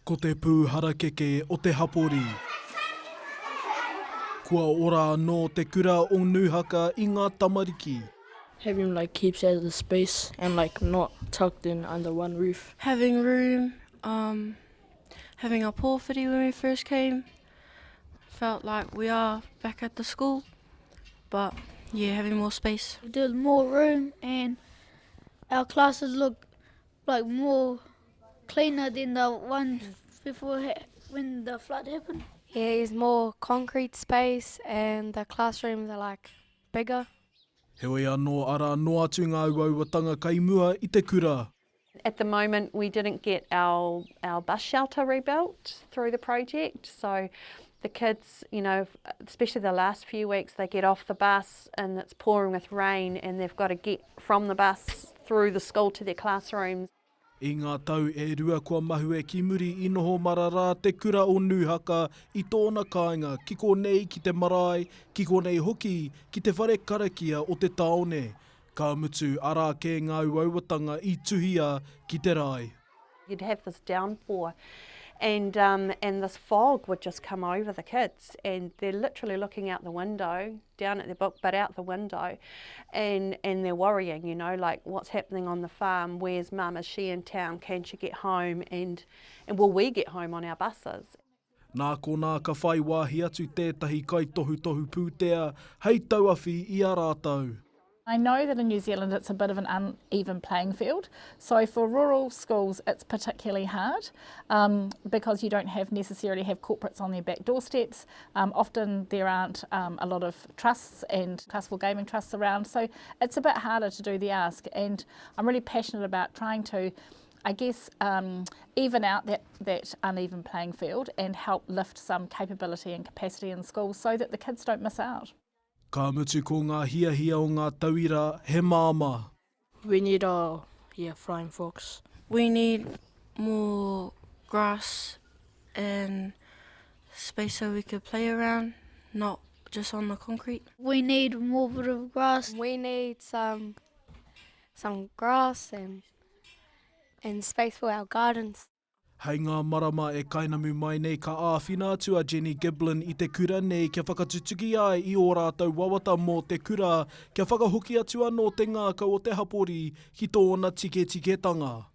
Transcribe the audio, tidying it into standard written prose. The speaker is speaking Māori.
Ko te pūhara keke o te hapori. Kua ora anō te kura o Nūhaka i ngā tamariki. Having like keeps out of the space and like not tucked in under one roof. Having room, having a pōwhiri when we first came. Felt like we are back at the school, but yeah, having more space. There's more room and our classes look like more cleaner than the ones before when the flood happened. Yeah, there's more concrete space and the classrooms are like bigger. Heoi anō ara no atu ngā auauatanga kai mua i te kura. At the moment, we didn't get our bus shelter rebuilt through the project, so the kids, you know, especially the last few weeks, they get off the bus and it's pouring with rain and they've got to get from the bus through the school to their classrooms. I ngā tau e rua kua mahu e ki muri i noho marara te kura o Nūhaka i tōna kāinga kiko nei ki te marae, kiko nei hoki ki te whare karakia o te taone. Ka mutu ara ke ngā auauatanga i tuhia ki te rai. You'd have this downpour and this fog would just come over the kids and they're literally looking out the window, down at their book, but out the window, and they're worrying, you know, like what's happening on the farm, where's mum, is she in town, can she get home, and will we get home on our buses? Nā ko nā ka whai wāhi atu tētahi kai tohu tohu pūtea, hei tauawhi i a rātau. I know that in New Zealand it's a bit of an uneven playing field, so for rural schools it's particularly hard because you don't necessarily have corporates on their back doorsteps. Often there aren't a lot of trusts and classical gaming trusts around, so it's a bit harder to do the ask, and I'm really passionate about trying to, I guess, even out that uneven playing field and help lift some capability and capacity in schools so that the kids don't miss out. Ka mutu ko ngā hiahia o ngā tauira he māma. We need a flying fox. We need more grass and space so we could play around, not just on the concrete. We need more bit of grass. We need some grass and space for our gardens. Hei ngā marama e kainamu mai nei ka āwhina atua Jenny Giblin i te kura nei kia whakatutuki ai i ō rātou wawata mō te kura kia whakahoki atu anō te ngākau o te hapori ki tōna tike tiketanga.